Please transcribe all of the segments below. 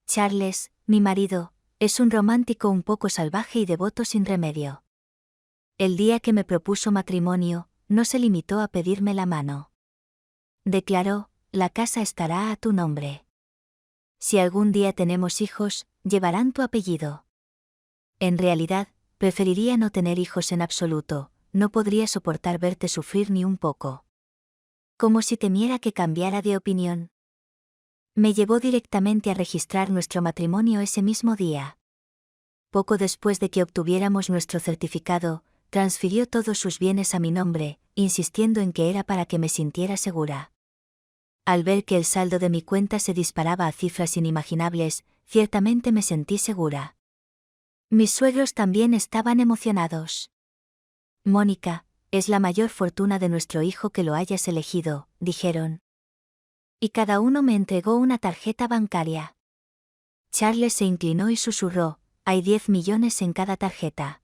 Charles, mi marido, es un romántico un poco salvaje y devoto sin remedio. El día que me propuso matrimonio, no se limitó a pedirme la mano. Declaró: la casa estará a tu nombre. Si algún día tenemos hijos, llevarán tu apellido. En realidad, preferiría no tener hijos en absoluto, no podría soportar verte sufrir ni un poco. Como si temiera que cambiara de opinión. Me llevó directamente a registrar nuestro matrimonio ese mismo día. Poco después de que obtuviéramos nuestro certificado, transfirió todos sus bienes a mi nombre, insistiendo en que era para que me sintiera segura. Al ver que el saldo de mi cuenta se disparaba a cifras inimaginables, ciertamente me sentí segura. Mis suegros también estaban emocionados. Mónica, es la mayor fortuna de nuestro hijo que lo hayas elegido, dijeron. Y cada uno me entregó una tarjeta bancaria. Charles se inclinó y susurró: hay 10 millones en cada tarjeta.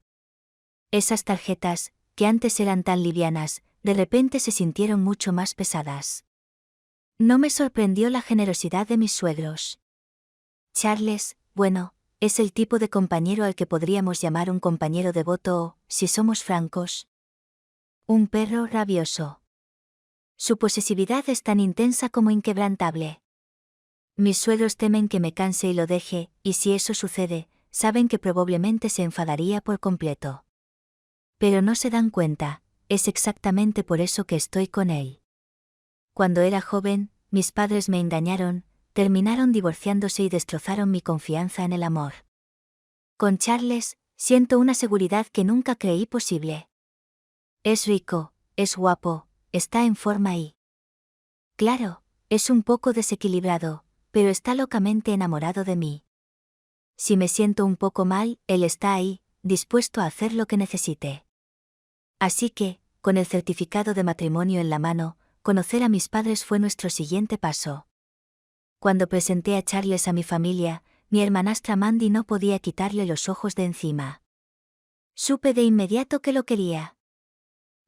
Esas tarjetas, que antes eran tan livianas, de repente se sintieron mucho más pesadas. No me sorprendió la generosidad de mis suegros. Charles, bueno, es el tipo de compañero al que podríamos llamar un compañero devoto o, si somos francos, un perro rabioso. Su posesividad es tan intensa como inquebrantable. Mis suegros temen que me canse y lo deje, y si eso sucede, saben que probablemente se enfadaría por completo. Pero no se dan cuenta, es exactamente por eso que estoy con él. Cuando era joven, mis padres me engañaron, terminaron divorciándose y destrozaron mi confianza en el amor. Con Charles, siento una seguridad que nunca creí posible. Es rico, es guapo, está en forma y... claro, es un poco desequilibrado, pero está locamente enamorado de mí. Si me siento un poco mal, él está ahí, dispuesto a hacer lo que necesite. Así que, con el certificado de matrimonio en la mano, conocer a mis padres fue nuestro siguiente paso. Cuando presenté a Charles a mi familia, mi hermanastra Mandy no podía quitarle los ojos de encima. Supe de inmediato que lo quería.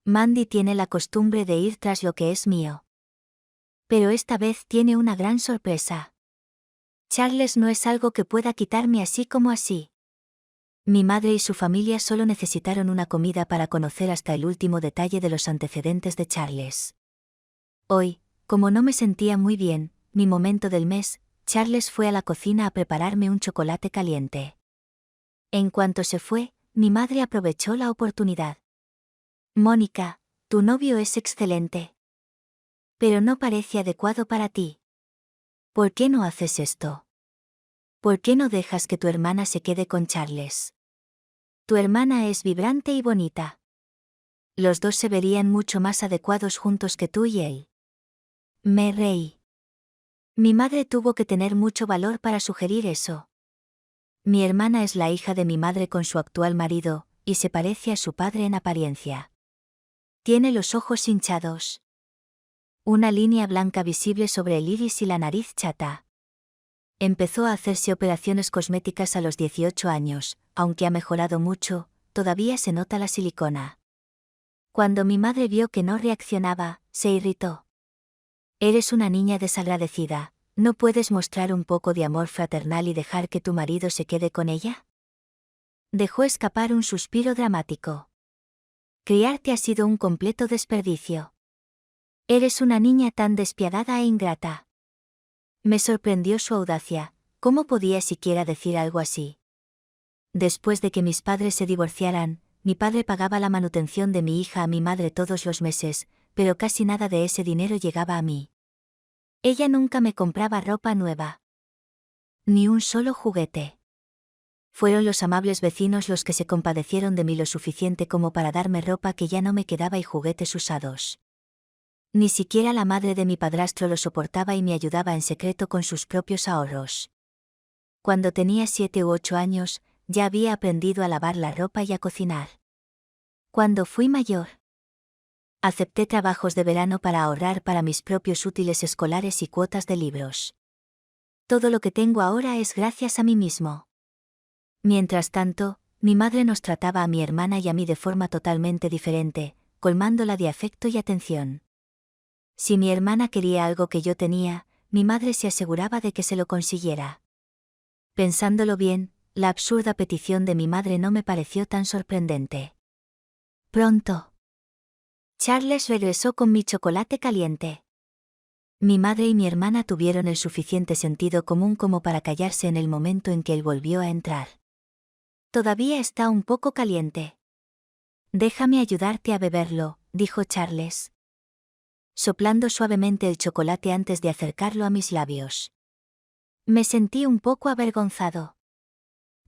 Mandy tiene la costumbre de ir tras lo que es mío. Pero esta vez tiene una gran sorpresa. Charles no es algo que pueda quitarme así como así. Mi madre y su familia solo necesitaron una comida para conocer hasta el último detalle de los antecedentes de Charles. Hoy, como no me sentía muy bien, mi momento del mes, Charles fue a la cocina a prepararme un chocolate caliente. En cuanto se fue, mi madre aprovechó la oportunidad. Mónica, tu novio es excelente. Pero no parece adecuado para ti. ¿Por qué no haces esto? ¿Por qué no dejas que tu hermana se quede con Charles? Tu hermana es vibrante y bonita. Los dos se verían mucho más adecuados juntos que tú y él. Me reí. Mi madre tuvo que tener mucho valor para sugerir eso. Mi hermana es la hija de mi madre con su actual marido, y se parece a su padre en apariencia. Tiene los ojos hinchados. Una línea blanca visible sobre el iris y la nariz chata. Empezó a hacerse operaciones cosméticas a los 18 años, aunque ha mejorado mucho, todavía se nota la silicona. Cuando mi madre vio que no reaccionaba, se irritó. Eres una niña desagradecida, ¿no puedes mostrar un poco de amor fraternal y dejar que tu marido se quede con ella? Dejó escapar un suspiro dramático. Criarte ha sido un completo desperdicio. Eres una niña tan despiadada e ingrata. Me sorprendió su audacia, ¿cómo podía siquiera decir algo así? Después de que mis padres se divorciaran, mi padre pagaba la manutención de mi hija a mi madre todos los meses, pero casi nada de ese dinero llegaba a mí. Ella nunca me compraba ropa nueva. Ni un solo juguete. Fueron los amables vecinos los que se compadecieron de mí lo suficiente como para darme ropa que ya no me quedaba y juguetes usados. Ni siquiera la madre de mi padrastro lo soportaba y me ayudaba en secreto con sus propios ahorros. Cuando tenía 7 u 8 años, ya había aprendido a lavar la ropa y a cocinar. Cuando fui mayor, acepté trabajos de verano para ahorrar para mis propios útiles escolares y cuotas de libros. Todo lo que tengo ahora es gracias a mí mismo. Mientras tanto, mi madre nos trataba a mi hermana y a mí de forma totalmente diferente, colmándola de afecto y atención. Si mi hermana quería algo que yo tenía, mi madre se aseguraba de que se lo consiguiera. Pensándolo bien, la absurda petición de mi madre no me pareció tan sorprendente. Pronto. Charles regresó con mi chocolate caliente. Mi madre y mi hermana tuvieron el suficiente sentido común como para callarse en el momento en que él volvió a entrar. Todavía está un poco caliente. Déjame ayudarte a beberlo, dijo Charles, soplando suavemente el chocolate antes de acercarlo a mis labios. Me sentí un poco avergonzado.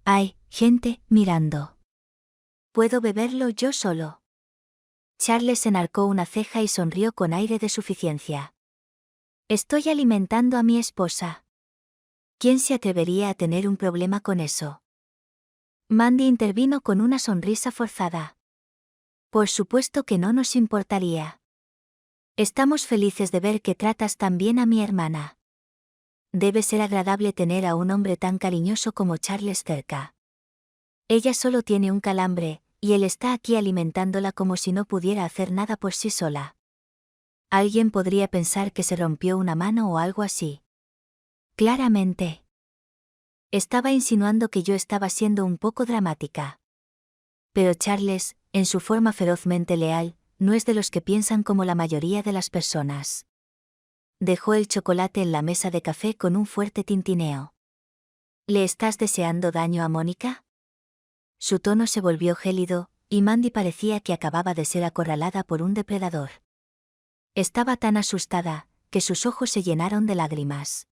Hay gente mirando. ¿Puedo beberlo yo solo? Charles enarcó una ceja y sonrió con aire de suficiencia. Estoy alimentando a mi esposa. ¿Quién se atrevería a tener un problema con eso? Mandy intervino con una sonrisa forzada. Por supuesto que no nos importaría. Estamos felices de ver que tratas tan bien a mi hermana. Debe ser agradable tener a un hombre tan cariñoso como Charles cerca. Ella solo tiene un calambre, y él está aquí alimentándola como si no pudiera hacer nada por sí sola. Alguien podría pensar que se rompió una mano o algo así. Claramente. Estaba insinuando que yo estaba siendo un poco dramática. Pero Charles, en su forma ferozmente leal, no es de los que piensan como la mayoría de las personas. Dejó el chocolate en la mesa de café con un fuerte tintineo. ¿Le estás deseando daño a Mónica? Su tono se volvió gélido, y Mandy parecía que acababa de ser acorralada por un depredador. Estaba tan asustada, que sus ojos se llenaron de lágrimas.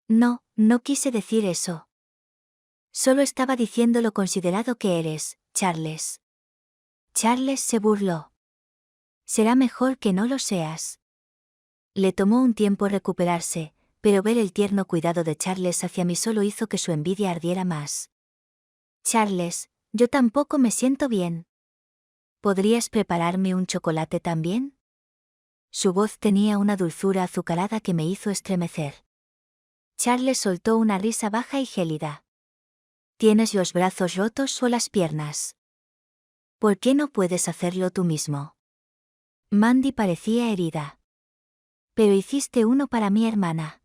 No, no quise decir eso. Solo estaba diciendo lo considerado que eres, Charles. Charles se burló. Será mejor que no lo seas. Le tomó un tiempo recuperarse, pero ver el tierno cuidado de Charles hacia mí solo hizo que su envidia ardiera más. Charles, yo tampoco me siento bien. ¿Podrías prepararme un chocolate también? Su voz tenía una dulzura azucarada que me hizo estremecer. Charles soltó una risa baja y gélida. ¿Tienes los brazos rotos o las piernas? ¿Por qué no puedes hacerlo tú mismo? Mandy parecía herida. Pero hiciste uno para mi hermana.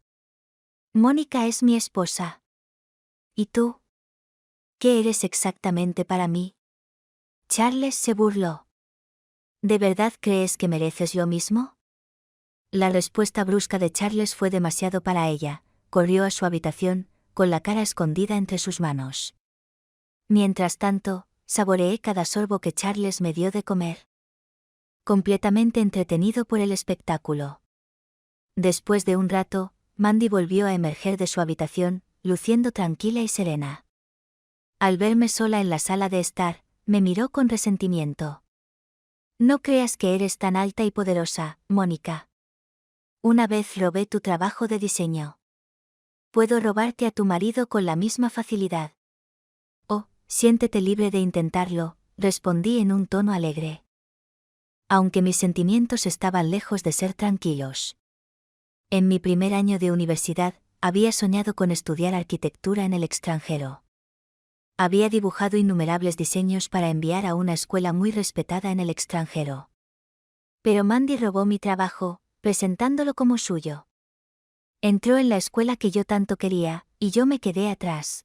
Mónica es mi esposa. ¿Y tú? ¿Qué eres exactamente para mí? Charles se burló. ¿De verdad crees que mereces lo mismo? La respuesta brusca de Charles fue demasiado para ella. Corrió a su habitación, con la cara escondida entre sus manos. Mientras tanto, saboreé cada sorbo que Charles me dio de comer. Completamente entretenido por el espectáculo. Después de un rato, Mandy volvió a emerger de su habitación, luciendo tranquila y serena. Al verme sola en la sala de estar, me miró con resentimiento. No creas que eres tan alta y poderosa, Mónica. Una vez robé tu trabajo de diseño. Puedo robarte a tu marido con la misma facilidad. Oh, siéntete libre de intentarlo, respondí en un tono alegre. Aunque mis sentimientos estaban lejos de ser tranquilos. En mi primer año de universidad, había soñado con estudiar arquitectura en el extranjero. Había dibujado innumerables diseños para enviar a una escuela muy respetada en el extranjero. Pero Mandy robó mi trabajo, presentándolo como suyo. Entró en la escuela que yo tanto quería, y yo me quedé atrás.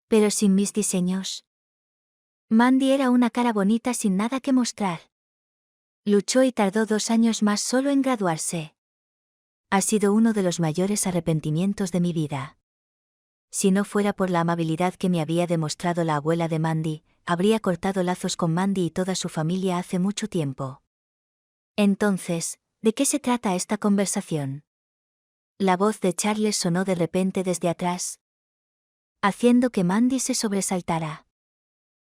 Pero sin mis diseños. Mandy era una cara bonita sin nada que mostrar. Luchó y tardó 2 años más solo en graduarse. Ha sido uno de los mayores arrepentimientos de mi vida. Si no fuera por la amabilidad que me había demostrado la abuela de Mandy, habría cortado lazos con Mandy y toda su familia hace mucho tiempo. Entonces, ¿de qué se trata esta conversación? La voz de Charles sonó de repente desde atrás, haciendo que Mandy se sobresaltara.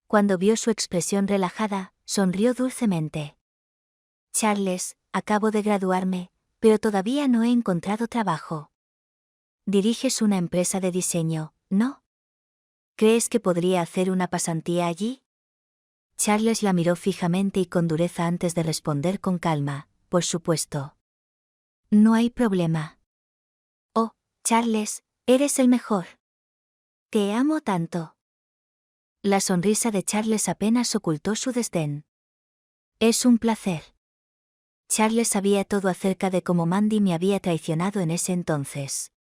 Cuando vio su expresión relajada, sonrió dulcemente. Charles, acabo de graduarme, pero todavía no he encontrado trabajo. Diriges una empresa de diseño, ¿no? ¿Crees que podría hacer una pasantía allí? Charles la miró fijamente y con dureza antes de responder con calma, por supuesto. No hay problema. Oh, Charles, eres el mejor. Te amo tanto. La sonrisa de Charles apenas ocultó su desdén. Es un placer. Charles sabía todo acerca de cómo Mandy me había traicionado en ese entonces.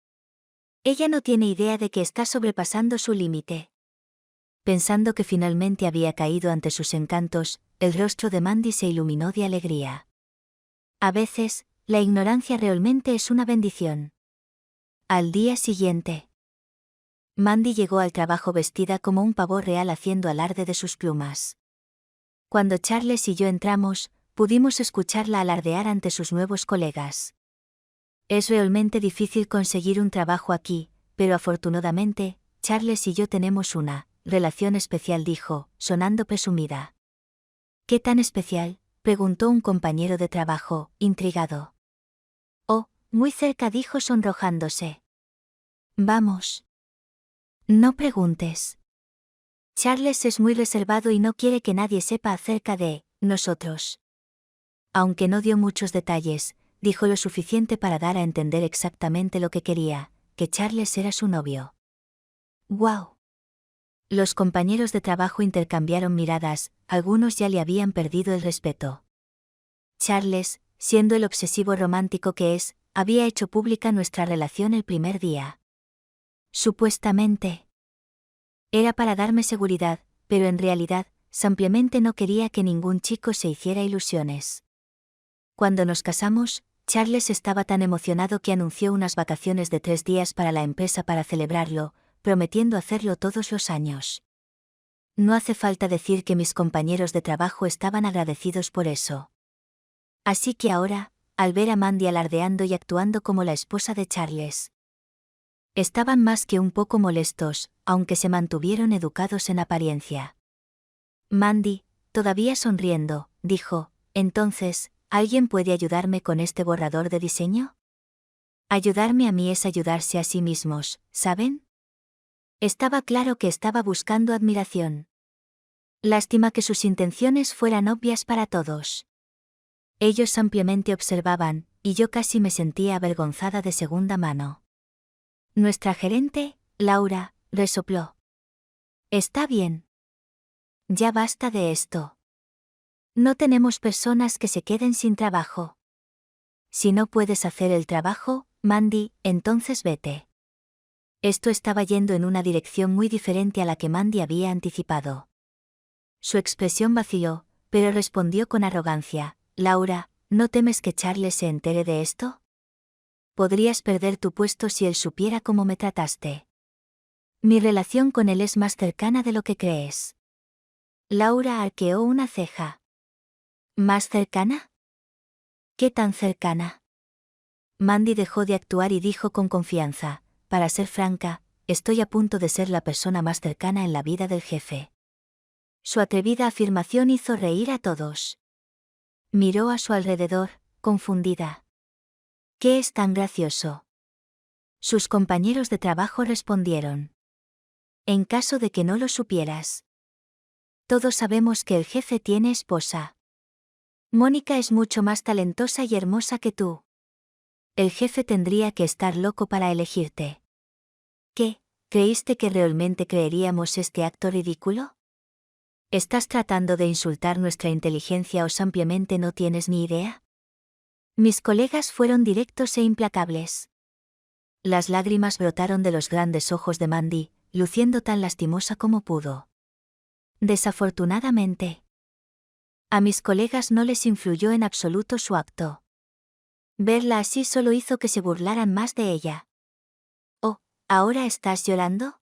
Ella no tiene idea de que está sobrepasando su límite. Pensando que finalmente había caído ante sus encantos, el rostro de Mandy se iluminó de alegría. A veces, la ignorancia realmente es una bendición. Al día siguiente, Mandy llegó al trabajo vestida como un pavo real haciendo alarde de sus plumas. Cuando Charles y yo entramos, pudimos escucharla alardear ante sus nuevos colegas. Es realmente difícil conseguir un trabajo aquí, pero afortunadamente, Charles y yo tenemos una relación especial, dijo, sonando presumida. ¿Qué tan especial?, preguntó un compañero de trabajo, intrigado. Oh, muy cerca, dijo sonrojándose. Vamos. No preguntes. Charles es muy reservado y no quiere que nadie sepa acerca de nosotros. Aunque no dio muchos detalles, dijo lo suficiente para dar a entender exactamente lo que quería, que Charles era su novio. ¡Guau! Los compañeros de trabajo intercambiaron miradas, algunos ya le habían perdido el respeto. Charles, siendo el obsesivo romántico que es, había hecho pública nuestra relación el primer día. Supuestamente. Era para darme seguridad, pero en realidad, simplemente no quería que ningún chico se hiciera ilusiones. Cuando nos casamos, Charles estaba tan emocionado que anunció unas vacaciones de 3 días para la empresa para celebrarlo, prometiendo hacerlo todos los años. No hace falta decir que mis compañeros de trabajo estaban agradecidos por eso. Así que ahora, al ver a Mandy alardeando y actuando como la esposa de Charles, estaban más que un poco molestos, aunque se mantuvieron educados en apariencia. Mandy, todavía sonriendo, dijo, entonces, ¿alguien puede ayudarme con este borrador de diseño? Ayudarme a mí es ayudarse a sí mismos, ¿saben? Estaba claro que estaba buscando admiración. Lástima que sus intenciones fueran obvias para todos. Ellos ampliamente observaban, y yo casi me sentía avergonzada de segunda mano. Nuestra gerente, Laura, resopló. Está bien. Ya basta de esto. No tenemos personas que se queden sin trabajo. Si no puedes hacer el trabajo, Mandy, entonces vete. Esto estaba yendo en una dirección muy diferente a la que Mandy había anticipado. Su expresión vaciló, pero respondió con arrogancia, Laura, ¿no temes que Charles se entere de esto? Podrías perder tu puesto si él supiera cómo me trataste. Mi relación con él es más cercana de lo que crees. Laura arqueó una ceja. ¿Más cercana? ¿Qué tan cercana? Mandy dejó de actuar y dijo con confianza, para ser franca, estoy a punto de ser la persona más cercana en la vida del jefe. Su atrevida afirmación hizo reír a todos. Miró a su alrededor, confundida. ¿Qué es tan gracioso? Sus compañeros de trabajo respondieron. En caso de que no lo supieras. Todos sabemos que el jefe tiene esposa. Mónica es mucho más talentosa y hermosa que tú. El jefe tendría que estar loco para elegirte. ¿Qué? ¿Creíste que realmente creeríamos este acto ridículo? ¿Estás tratando de insultar nuestra inteligencia o simplemente no tienes ni idea? Mis colegas fueron directos e implacables. Las lágrimas brotaron de los grandes ojos de Mandy, luciendo tan lastimosa como pudo. Desafortunadamente, a mis colegas no les influyó en absoluto su acto. Verla así solo hizo que se burlaran más de ella. Oh, ¿ahora estás llorando?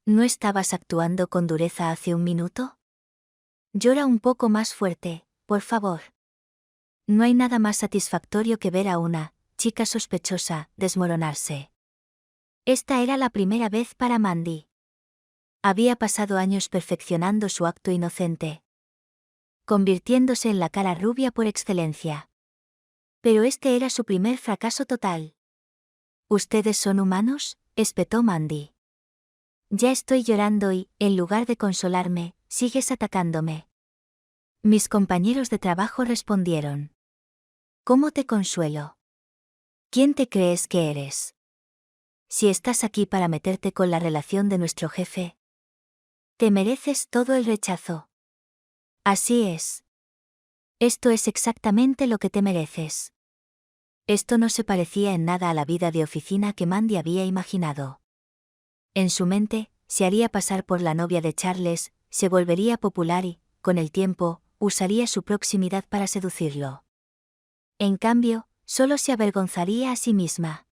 ¿No estabas actuando con dureza hace un minuto? Llora un poco más fuerte, por favor. No hay nada más satisfactorio que ver a una chica sospechosa desmoronarse. Esta era la primera vez para Mandy. Había pasado años perfeccionando su acto inocente, convirtiéndose en la cara rubia por excelencia. Pero este era su primer fracaso total. ¿Ustedes son humanos?, espetó Mandy. Ya estoy llorando y, en lugar de consolarme, sigues atacándome. Mis compañeros de trabajo respondieron. ¿Cómo te consuelo? ¿Quién te crees que eres? Si estás aquí para meterte con la relación de nuestro jefe, te mereces todo el rechazo. Así es. Esto es exactamente lo que te mereces. Esto no se parecía en nada a la vida de oficina que Mandy había imaginado. En su mente, se haría pasar por la novia de Charles, se volvería popular y, con el tiempo, usaría su proximidad para seducirlo. En cambio, solo se avergonzaría a sí misma.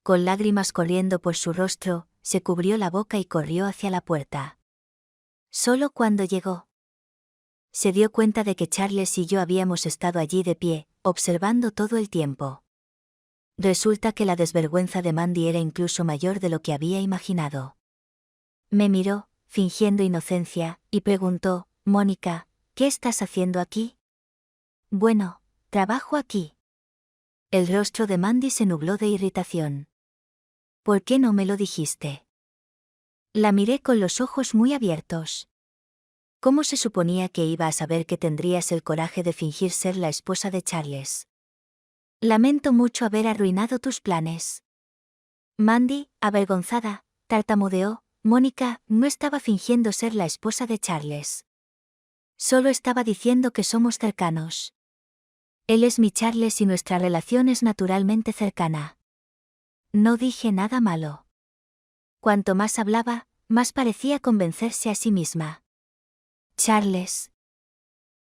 Con lágrimas corriendo por su rostro, se cubrió la boca y corrió hacia la puerta. Solo cuando llegó, se dio cuenta de que Charles y yo habíamos estado allí de pie, observando todo el tiempo. Resulta que la desvergüenza de Mandy era incluso mayor de lo que había imaginado. Me miró, fingiendo inocencia, y preguntó: «Mónica, ¿qué estás haciendo aquí?» «Bueno, trabajo aquí». El rostro de Mandy se nubló de irritación. «¿Por qué no me lo dijiste?» La miré con los ojos muy abiertos. ¿Cómo se suponía que iba a saber que tendrías el coraje de fingir ser la esposa de Charles? Lamento mucho haber arruinado tus planes. Mandy, avergonzada, tartamudeó: «Mónica, no estaba fingiendo ser la esposa de Charles. Solo estaba diciendo que somos cercanos. Él es mi Charles y nuestra relación es naturalmente cercana. No dije nada malo». Cuanto más hablaba, más parecía convencerse a sí misma. «Charles».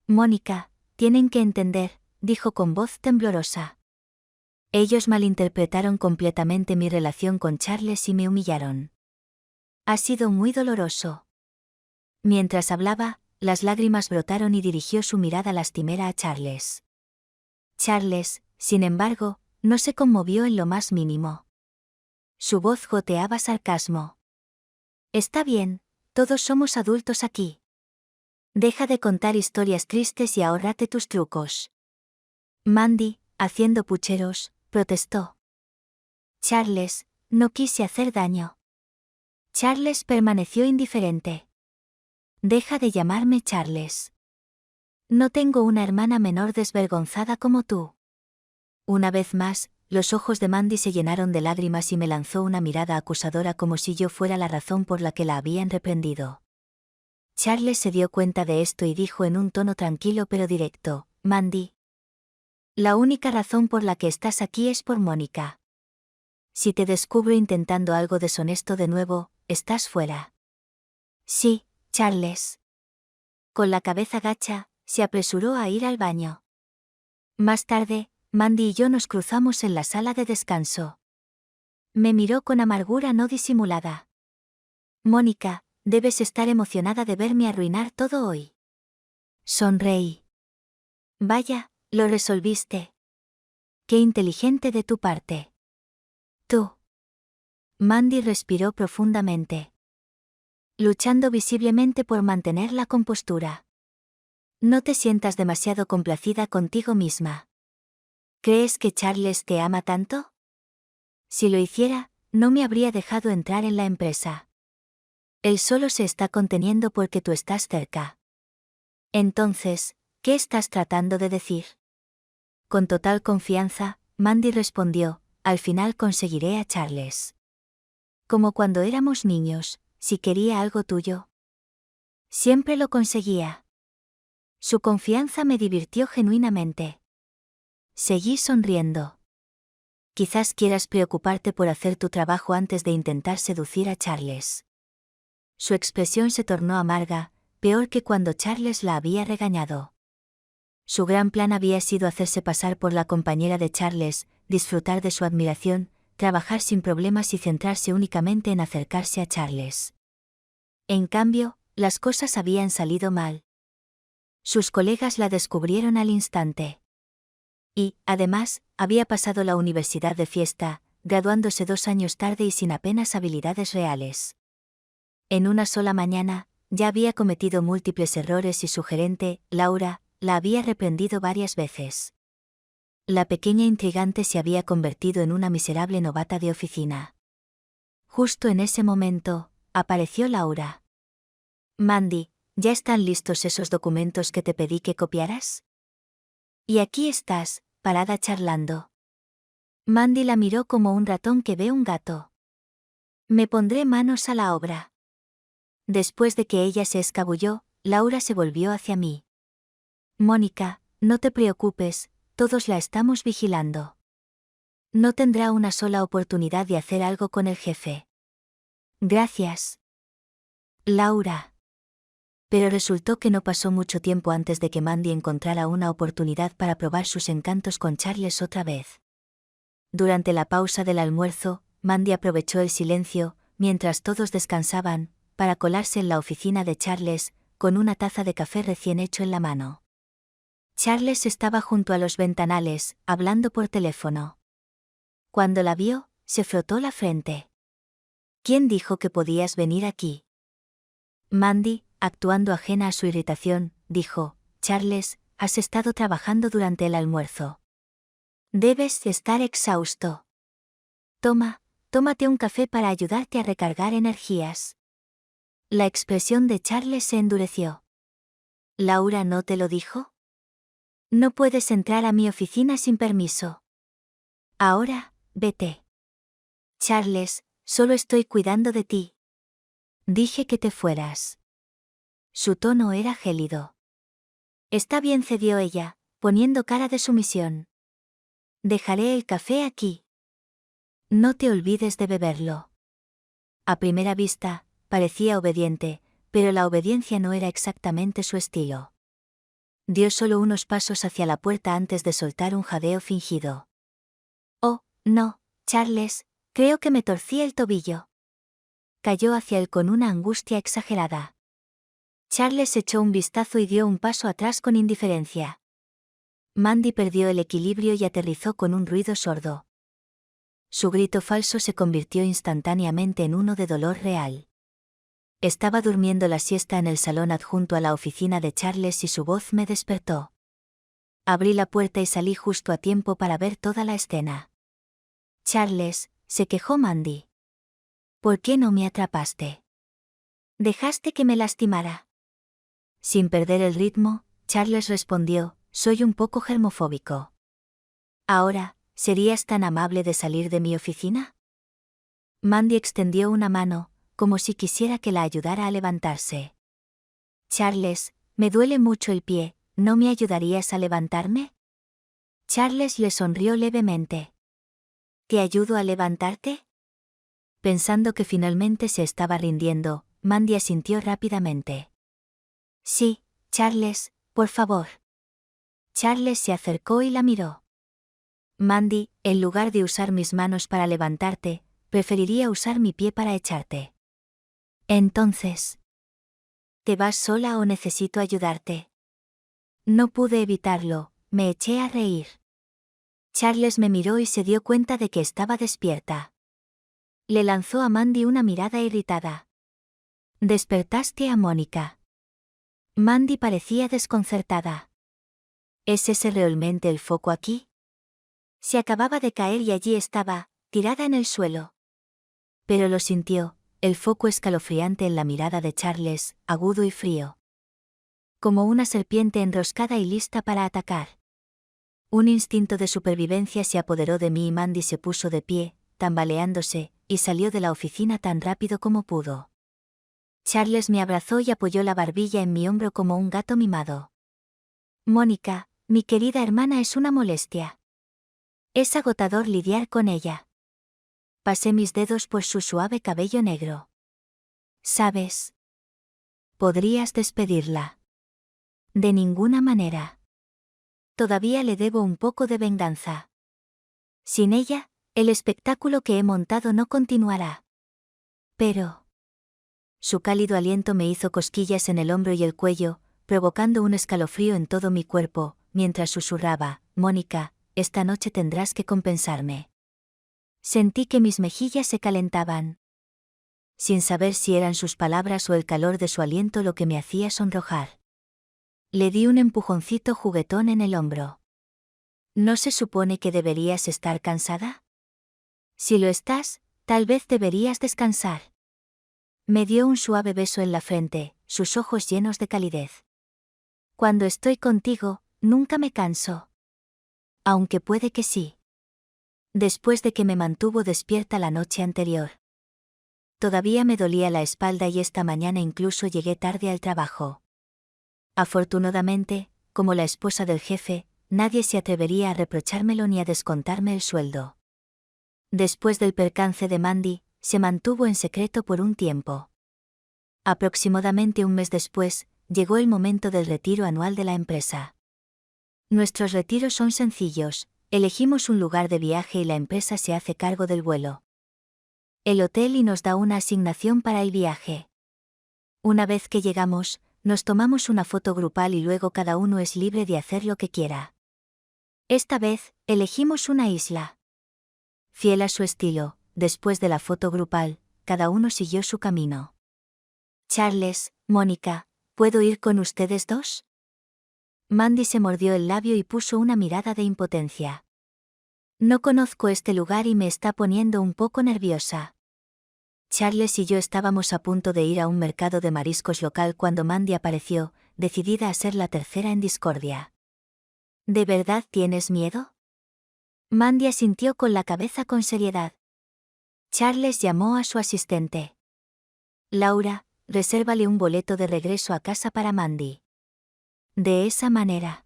«Mónica, tienen que entender», dijo con voz temblorosa. «Ellos malinterpretaron completamente mi relación con Charles y me humillaron. Ha sido muy doloroso». Mientras hablaba, las lágrimas brotaron y dirigió su mirada lastimera a Charles. Charles, sin embargo, no se conmovió en lo más mínimo. Su voz goteaba sarcasmo. «Está bien, todos somos adultos aquí. Deja de contar historias tristes y ahórrate tus trucos». Mandy, haciendo pucheros, protestó. «Charles, no quise hacer daño». Charles permaneció indiferente. «Deja de llamarme Charles. No tengo una hermana menor desvergonzada como tú». Una vez más, los ojos de Mandy se llenaron de lágrimas y me lanzó una mirada acusadora como si yo fuera la razón por la que la habían reprendido. Charles se dio cuenta de esto y dijo en un tono tranquilo pero directo: «Mandy, la única razón por la que estás aquí es por Mónica. Si te descubro intentando algo deshonesto de nuevo, estás fuera». «Sí, Charles». Con la cabeza gacha, se apresuró a ir al baño. Más tarde, Mandy y yo nos cruzamos en la sala de descanso. Me miró con amargura no disimulada. «Mónica, debes estar emocionada de verme arruinar todo hoy». Sonreí. «Vaya, lo resolviste. Qué inteligente de tu parte». «Tú». Mandy respiró profundamente, luchando visiblemente por mantener la compostura. «No te sientas demasiado complacida contigo misma. ¿Crees que Charles te ama tanto? Si lo hiciera, no me habría dejado entrar en la empresa. Él solo se está conteniendo porque tú estás cerca». «Entonces, ¿qué estás tratando de decir?». Con total confianza, Mandy respondió: «Al final conseguiré a Charles. Como cuando éramos niños, si quería algo tuyo, siempre lo conseguía». Su confianza me divirtió genuinamente. Seguí sonriendo. «Quizás quieras preocuparte por hacer tu trabajo antes de intentar seducir a Charles». Su expresión se tornó amarga, peor que cuando Charles la había regañado. Su gran plan había sido hacerse pasar por la compañera de Charles, disfrutar de su admiración, trabajar sin problemas y centrarse únicamente en acercarse a Charles. En cambio, las cosas habían salido mal. Sus colegas la descubrieron al instante. Y, además, había pasado la universidad de fiesta, graduándose 2 años tarde y sin apenas habilidades reales. En una sola mañana, ya había cometido múltiples errores y su gerente, Laura, la había reprendido varias veces. La pequeña intrigante se había convertido en una miserable novata de oficina. Justo en ese momento, apareció Laura. «Mandy, ¿ya están listos esos documentos que te pedí que copiaras? Y aquí estás, parada charlando». Mandy la miró como un ratón que ve un gato. «Me pondré manos a la obra». Después de que ella se escabulló, Laura se volvió hacia mí. «Mónica, no te preocupes, todos la estamos vigilando». No tendrá una sola oportunidad de hacer algo con el jefe. Gracias, Laura. Pero resultó que no pasó mucho tiempo antes de que Mandy encontrara una oportunidad para probar sus encantos con Charles otra vez. Durante la pausa del almuerzo, Mandy aprovechó el silencio, mientras todos descansaban, para colarse en la oficina de Charles, con una taza de café recién hecho en la mano. Charles estaba junto a los ventanales, hablando por teléfono. Cuando la vio, se frotó la frente. ¿Quién dijo que podías venir aquí? Mandy, actuando ajena a su irritación, dijo: Charles, has estado trabajando durante el almuerzo. Debes estar exhausto. Tómate un café para ayudarte a recargar energías. La expresión de Charles se endureció. ¿Laura no te lo dijo? No puedes entrar a mi oficina sin permiso. Ahora, vete. Charles, solo estoy cuidando de ti. Dije que te fueras. Su tono era gélido. Está bien, cedió ella, poniendo cara de sumisión. Dejaré el café aquí. No te olvides de beberlo. A primera vista, parecía obediente, pero la obediencia no era exactamente su estilo. Dio solo unos pasos hacia la puerta antes de soltar un jadeo fingido. Oh, no, Charles, creo que me torcí el tobillo. Cayó hacia él con una angustia exagerada. Charles echó un vistazo y dio un paso atrás con indiferencia. Mandy perdió el equilibrio y aterrizó con un ruido sordo. Su grito falso se convirtió instantáneamente en uno de dolor real. Estaba durmiendo la siesta en el salón adjunto a la oficina de Charles y su voz me despertó. Abrí la puerta y salí justo a tiempo para ver toda la escena. Charles, se quejó Mandy. ¿Por qué no me atrapaste? Dejaste que me lastimara. Sin perder el ritmo, Charles respondió: soy un poco germofóbico. Ahora, ¿serías tan amable de salir de mi oficina? Mandy extendió una mano, como si quisiera que la ayudara a levantarse. Charles, me duele mucho el pie, ¿no me ayudarías a levantarme? Charles le sonrió levemente. ¿Te ayudo a levantarte? Pensando que finalmente se estaba rindiendo, Mandy asintió rápidamente. Sí, Charles, por favor. Charles se acercó y la miró. Mandy, en lugar de usar mis manos para levantarte, preferiría usar mi pie para echarte. Entonces, ¿te vas sola o necesito ayudarte? No pude evitarlo, me eché a reír. Charles me miró y se dio cuenta de que estaba despierta. Le lanzó a Mandy una mirada irritada. Despertaste a Mónica. Mandy parecía desconcertada. ¿Es ese realmente el foco aquí? Se acababa de caer y allí estaba, tirada en el suelo. Pero lo sintió, el foco escalofriante en la mirada de Charles, agudo y frío. Como una serpiente enroscada y lista para atacar. Un instinto de supervivencia se apoderó de mí y Mandy se puso de pie, tambaleándose, y salió de la oficina tan rápido como pudo. Charles me abrazó y apoyó la barbilla en mi hombro como un gato mimado. Mónica, mi querida hermana, es una molestia. Es agotador lidiar con ella. Pasé mis dedos por su suave cabello negro. ¿Sabes? Podrías despedirla. De ninguna manera. Todavía le debo un poco de venganza. Sin ella, el espectáculo que he montado no continuará. Pero... Su cálido aliento me hizo cosquillas en el hombro y el cuello, provocando un escalofrío en todo mi cuerpo, mientras susurraba: Mónica, esta noche tendrás que compensarme. Sentí que mis mejillas se calentaban. Sin saber si eran sus palabras o el calor de su aliento lo que me hacía sonrojar. Le di un empujoncito juguetón en el hombro. ¿No se supone que deberías estar cansada? Si lo estás, tal vez deberías descansar. Me dio un suave beso en la frente, sus ojos llenos de calidez. Cuando estoy contigo, nunca me canso. Aunque puede que sí. Después de que me mantuvo despierta la noche anterior. Todavía me dolía la espalda y esta mañana incluso llegué tarde al trabajo. Afortunadamente, como la esposa del jefe, nadie se atrevería a reprochármelo ni a descontarme el sueldo. Después del percance de Mandy, se mantuvo en secreto por un tiempo. Aproximadamente un mes después, llegó el momento del retiro anual de la empresa. Nuestros retiros son sencillos, elegimos un lugar de viaje y la empresa se hace cargo del vuelo, el hotel y nos da una asignación para el viaje. Una vez que llegamos, nos tomamos una foto grupal y luego cada uno es libre de hacer lo que quiera. Esta vez, elegimos una isla. Fiel a su estilo, después de la foto grupal, cada uno siguió su camino. Charles, Mónica, ¿puedo ir con ustedes dos? Mandy se mordió el labio y puso una mirada de impotencia. No conozco este lugar y me está poniendo un poco nerviosa. Charles y yo estábamos a punto de ir a un mercado de mariscos local cuando Mandy apareció, decidida a ser la tercera en discordia. ¿De verdad tienes miedo? Mandy asintió con la cabeza con seriedad. Charles llamó a su asistente. Laura, resérvale un boleto de regreso a casa para Mandy. De esa manera,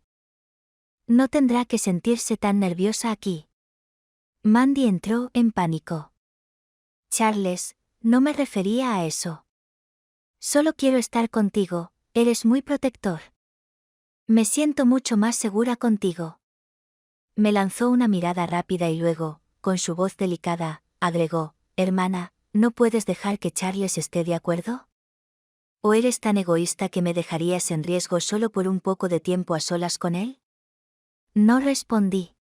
no tendrá que sentirse tan nerviosa aquí. Mandy entró en pánico. Charles, no me refería a eso. Solo quiero estar contigo, eres muy protector. Me siento mucho más segura contigo. Me lanzó una mirada rápida y luego, con su voz delicada, agregó, hermana, ¿no puedes dejar que Charles esté de acuerdo? ¿O eres tan egoísta que me dejarías en riesgo solo por un poco de tiempo a solas con él? No respondí.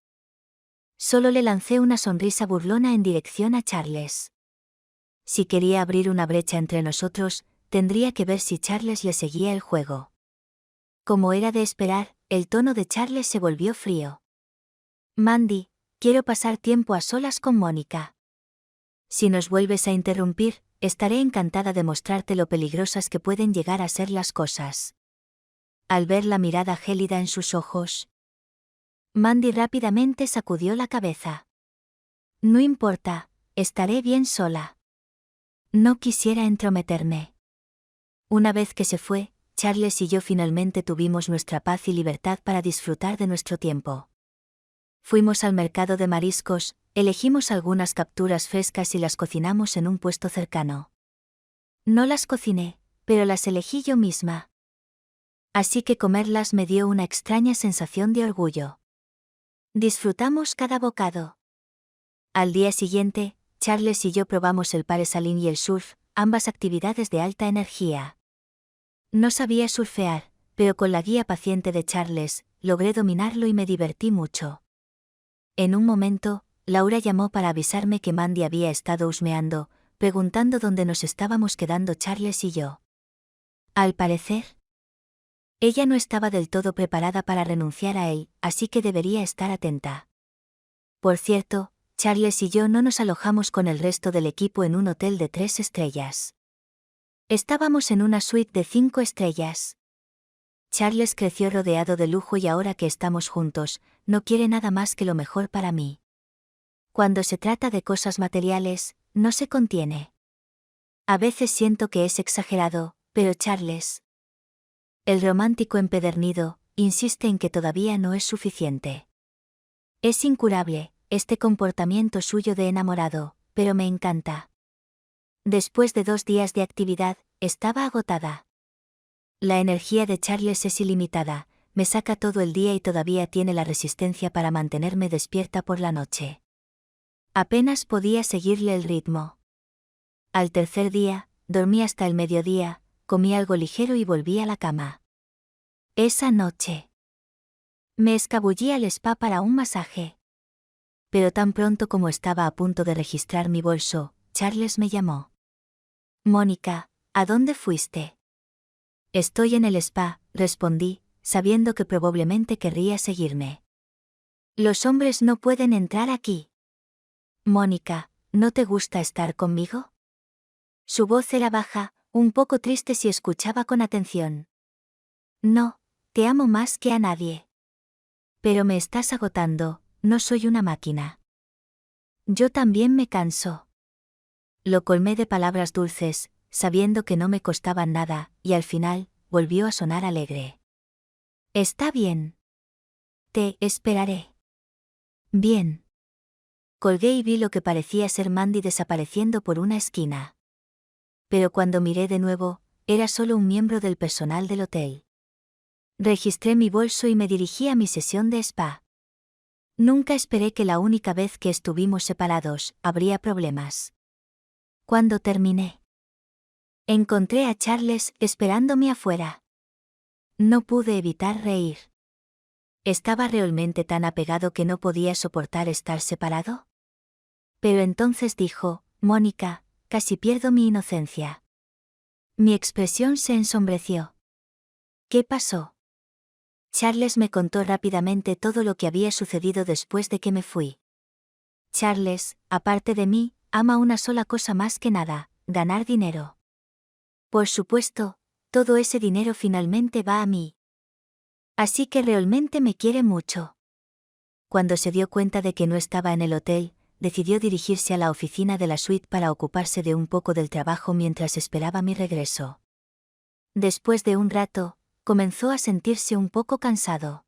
Solo le lancé una sonrisa burlona en dirección a Charles. Si quería abrir una brecha entre nosotros, tendría que ver si Charles le seguía el juego. Como era de esperar, el tono de Charles se volvió frío. Mandy, quiero pasar tiempo a solas con Mónica. Si nos vuelves a interrumpir, estaré encantada de mostrarte lo peligrosas que pueden llegar a ser las cosas. Al ver la mirada gélida en sus ojos, Mandy rápidamente sacudió la cabeza. No importa, estaré bien sola. No quisiera entrometerme. Una vez que se fue, Charles y yo finalmente tuvimos nuestra paz y libertad para disfrutar de nuestro tiempo. Fuimos al mercado de mariscos, elegimos algunas capturas frescas y las cocinamos en un puesto cercano. No las cociné, pero las elegí yo misma. Así que comerlas me dio una extraña sensación de orgullo. Disfrutamos cada bocado. Al día siguiente, Charles y yo probamos el parasailing y el surf, ambas actividades de alta energía. No sabía surfear, pero con la guía paciente de Charles, logré dominarlo y me divertí mucho. En un momento, Laura llamó para avisarme que Mandy había estado husmeando, preguntando dónde nos estábamos quedando Charles y yo. Al parecer, ella no estaba del todo preparada para renunciar a él, así que debería estar atenta. Por cierto, Charles y yo no nos alojamos con el resto del equipo en un hotel de 3 estrellas. Estábamos en una suite de 5 estrellas. Charles creció rodeado de lujo y ahora que estamos juntos, no quiere nada más que lo mejor para mí. Cuando se trata de cosas materiales, no se contiene. A veces siento que es exagerado, pero Charles, el romántico empedernido, insiste en que todavía no es suficiente. Es incurable, este comportamiento suyo de enamorado, pero me encanta. Después de 2 días de actividad, estaba agotada. La energía de Charles es ilimitada, me saca todo el día y todavía tiene la resistencia para mantenerme despierta por la noche. Apenas podía seguirle el ritmo. Al tercer día, dormí hasta el mediodía, comí algo ligero y volví a la cama. Esa noche, me escabullí al spa para un masaje. Pero tan pronto como estaba a punto de registrar mi bolso, Charles me llamó. Mónica, ¿a dónde fuiste? Estoy en el spa, respondí, sabiendo que probablemente querría seguirme. Los hombres no pueden entrar aquí. Mónica, ¿no te gusta estar conmigo? Su voz era baja, un poco triste si escuchaba con atención. No, te amo más que a nadie. Pero me estás agotando, no soy una máquina. Yo también me canso. Lo colmé de palabras dulces, sabiendo que no me costaban nada, y al final, volvió a sonar alegre. Está bien. Te esperaré. Bien. Colgué y vi lo que parecía ser Mandy desapareciendo por una esquina. Pero cuando miré de nuevo, era solo un miembro del personal del hotel. Registré mi bolso y me dirigí a mi sesión de spa. Nunca esperé que la única vez que estuvimos separados, habría problemas. Cuando terminé, encontré a Charles esperándome afuera. No pude evitar reír. ¿Estaba realmente tan apegado que no podía soportar estar separado? Pero entonces dijo, Mónica, casi pierdo mi inocencia. Mi expresión se ensombreció. ¿Qué pasó? Charles me contó rápidamente todo lo que había sucedido después de que me fui. Charles, aparte de mí, ama una sola cosa más que nada, ganar dinero. Por supuesto, todo ese dinero finalmente va a mí. Así que realmente me quiere mucho. Cuando se dio cuenta de que no estaba en el hotel, decidió dirigirse a la oficina de la suite para ocuparse de un poco del trabajo mientras esperaba mi regreso. Después de un rato, comenzó a sentirse un poco cansado.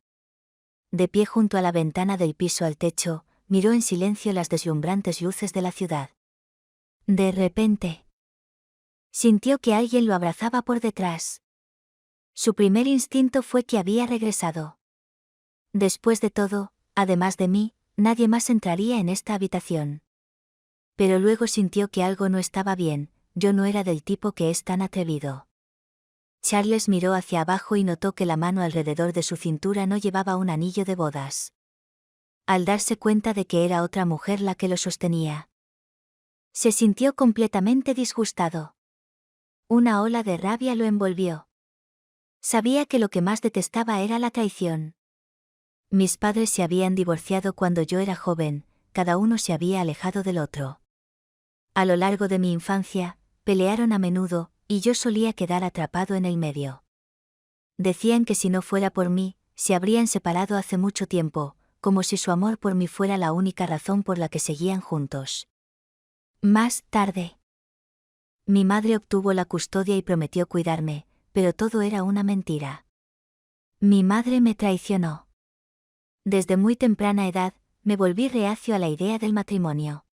De pie junto a la ventana del piso al techo, miró en silencio las deslumbrantes luces de la ciudad. De repente, sintió que alguien lo abrazaba por detrás. Su primer instinto fue que había regresado. Después de todo, además de mí, nadie más entraría en esta habitación. Pero luego sintió que algo no estaba bien, yo no era del tipo que es tan atrevido. Charles miró hacia abajo y notó que la mano alrededor de su cintura no llevaba un anillo de bodas. Al darse cuenta de que era otra mujer la que lo sostenía, se sintió completamente disgustado. Una ola de rabia lo envolvió. Sabía que lo que más detestaba era la traición. Mis padres se habían divorciado cuando yo era joven, cada uno se había alejado del otro. A lo largo de mi infancia, pelearon a menudo, y yo solía quedar atrapado en el medio. Decían que si no fuera por mí, se habrían separado hace mucho tiempo, como si su amor por mí fuera la única razón por la que seguían juntos. Más tarde, mi madre obtuvo la custodia y prometió cuidarme, pero todo era una mentira. Mi madre me traicionó. Desde muy temprana edad, me volví reacio a la idea del matrimonio.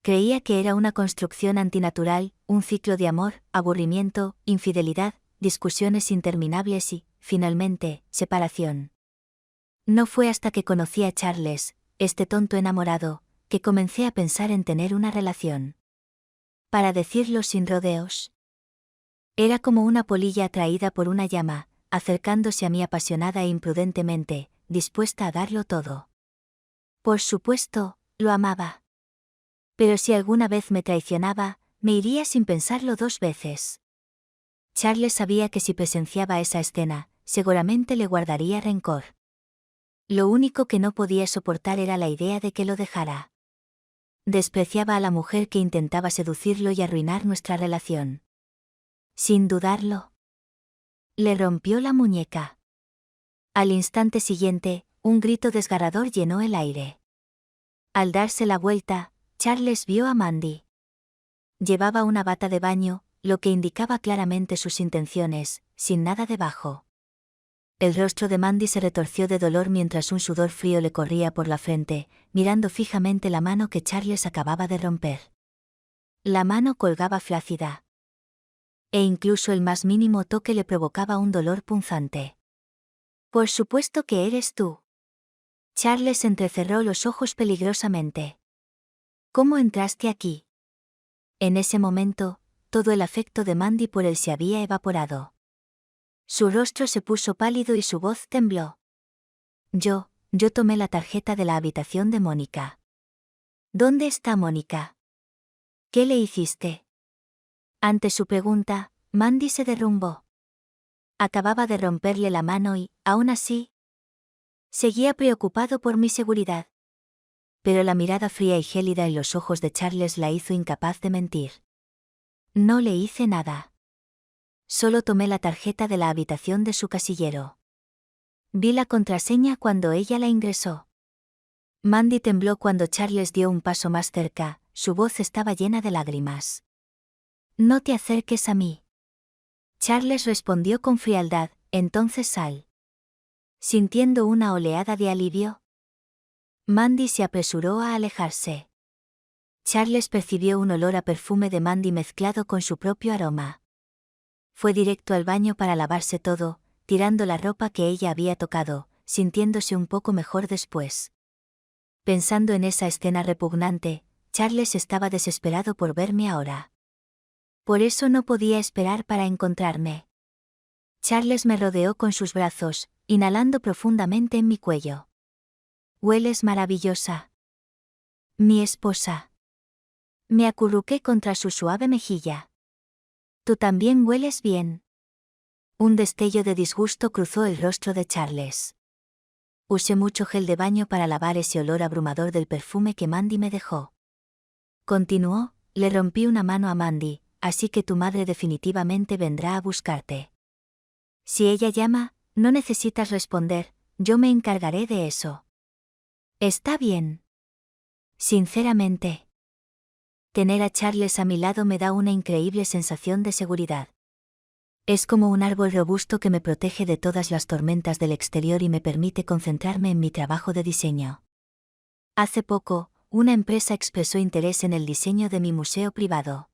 Creía que era una construcción antinatural, un ciclo de amor, aburrimiento, infidelidad, discusiones interminables y, finalmente, separación. No fue hasta que conocí a Charles, este tonto enamorado, que comencé a pensar en tener una relación. Para decirlo sin rodeos. Era como una polilla atraída por una llama, acercándose a mí apasionada e imprudentemente, dispuesta a darlo todo. Por supuesto, lo amaba. Pero si alguna vez me traicionaba, me iría sin pensarlo 2 veces. Charles sabía que si presenciaba esa escena, seguramente le guardaría rencor. Lo único que no podía soportar era la idea de que lo dejara. Despreciaba a la mujer que intentaba seducirlo y arruinar nuestra relación. Sin dudarlo, le rompió la muñeca. Al instante siguiente, un grito desgarrador llenó el aire. Al darse la vuelta, Charles vio a Mandy. Llevaba una bata de baño, lo que indicaba claramente sus intenciones, sin nada debajo. El rostro de Mandy se retorció de dolor mientras un sudor frío le corría por la frente, mirando fijamente la mano que Charles acababa de romper. La mano colgaba flácida. E incluso el más mínimo toque le provocaba un dolor punzante. Por supuesto que eres tú. Charles entrecerró los ojos peligrosamente. ¿Cómo entraste aquí? En ese momento, todo el afecto de Mandy por él se había evaporado. Su rostro se puso pálido y su voz tembló. Yo tomé la tarjeta de la habitación de Mónica. ¿Dónde está Mónica? ¿Qué le hiciste? Ante su pregunta, Mandy se derrumbó. Acababa de romperle la mano y, aún así, seguía preocupado por mi seguridad. Pero la mirada fría y gélida en los ojos de Charles la hizo incapaz de mentir. No le hice nada. Solo tomé la tarjeta de la habitación de su casillero. Vi la contraseña cuando ella la ingresó. Mandy tembló cuando Charles dio un paso más cerca, su voz estaba llena de lágrimas. No te acerques a mí. Charles respondió con frialdad, entonces sal. Sintiendo una oleada de alivio, Mandy se apresuró a alejarse. Charles percibió un olor a perfume de Mandy mezclado con su propio aroma. Fue directo al baño para lavarse todo, tirando la ropa que ella había tocado, sintiéndose un poco mejor después. Pensando en esa escena repugnante, Charles estaba desesperado por verme ahora. Por eso no podía esperar para encontrarme. Charles me rodeó con sus brazos, inhalando profundamente en mi cuello. «Hueles maravillosa. Mi esposa». Me acurruqué contra su suave mejilla. «Tú también hueles bien». Un destello de disgusto cruzó el rostro de Charles. Usé mucho gel de baño para lavar ese olor abrumador del perfume que Mandy me dejó. Continuó, le rompí una mano a Mandy, así que tu madre definitivamente vendrá a buscarte. Si ella llama, no necesitas responder, yo me encargaré de eso. Está bien. Sinceramente. Tener a Charles a mi lado me da una increíble sensación de seguridad. Es como un árbol robusto que me protege de todas las tormentas del exterior y me permite concentrarme en mi trabajo de diseño. Hace poco, una empresa expresó interés en el diseño de mi museo privado.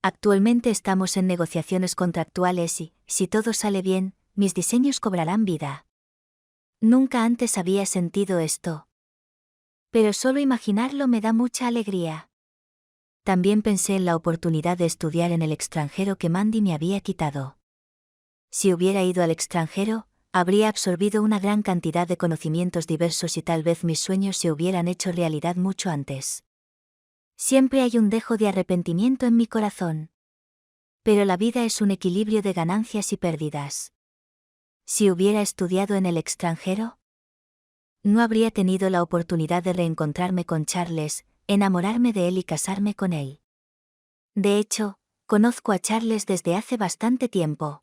Actualmente estamos en negociaciones contractuales y, si todo sale bien, mis diseños cobrarán vida. Nunca antes había sentido esto. Pero solo imaginarlo me da mucha alegría. También pensé en la oportunidad de estudiar en el extranjero que Mandy me había quitado. Si hubiera ido al extranjero, habría absorbido una gran cantidad de conocimientos diversos y tal vez mis sueños se hubieran hecho realidad mucho antes. Siempre hay un dejo de arrepentimiento en mi corazón. Pero la vida es un equilibrio de ganancias y pérdidas. Si hubiera estudiado en el extranjero, no habría tenido la oportunidad de reencontrarme con Charles, enamorarme de él y casarme con él. De hecho, conozco a Charles desde hace bastante tiempo.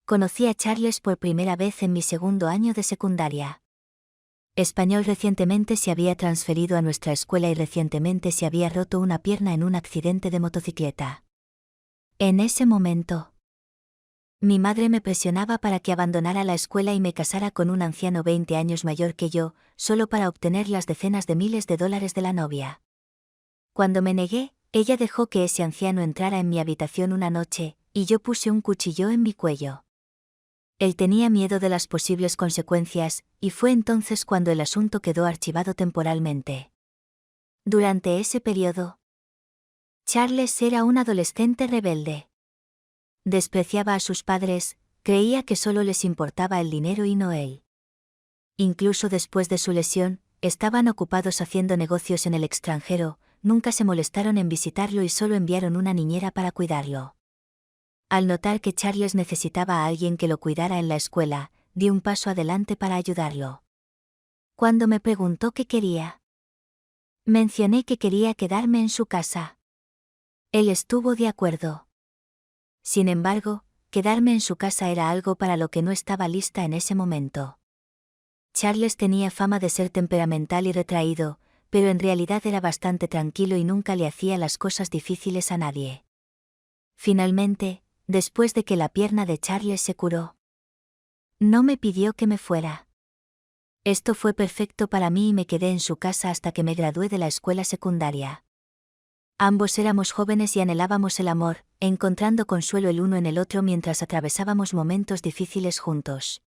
Conocí a Charles por primera vez en mi segundo año de secundaria. Español recientemente se había transferido a nuestra escuela y recientemente se había roto una pierna en un accidente de motocicleta. En ese momento, mi madre me presionaba para que abandonara la escuela y me casara con un anciano 20 años mayor que yo, solo para obtener las decenas de miles de dólares de la novia. Cuando me negué, ella dejó que ese anciano entrara en mi habitación una noche, y yo puse un cuchillo en mi cuello. Él tenía miedo de las posibles consecuencias, y fue entonces cuando el asunto quedó archivado temporalmente. Durante ese periodo, Charles era un adolescente rebelde. Despreciaba a sus padres, creía que solo les importaba el dinero y no él. Incluso después de su lesión, estaban ocupados haciendo negocios en el extranjero, nunca se molestaron en visitarlo y solo enviaron una niñera para cuidarlo. Al notar que Charles necesitaba a alguien que lo cuidara en la escuela, di un paso adelante para ayudarlo. Cuando me preguntó qué quería, mencioné que quería quedarme en su casa. Él estuvo de acuerdo. Sin embargo, quedarme en su casa era algo para lo que no estaba lista en ese momento. Charles tenía fama de ser temperamental y retraído, pero en realidad era bastante tranquilo y nunca le hacía las cosas difíciles a nadie. Finalmente, después de que la pierna de Charles se curó, no me pidió que me fuera. Esto fue perfecto para mí y me quedé en su casa hasta que me gradué de la escuela secundaria. Ambos éramos jóvenes y anhelábamos el amor, encontrando consuelo el uno en el otro mientras atravesábamos momentos difíciles juntos.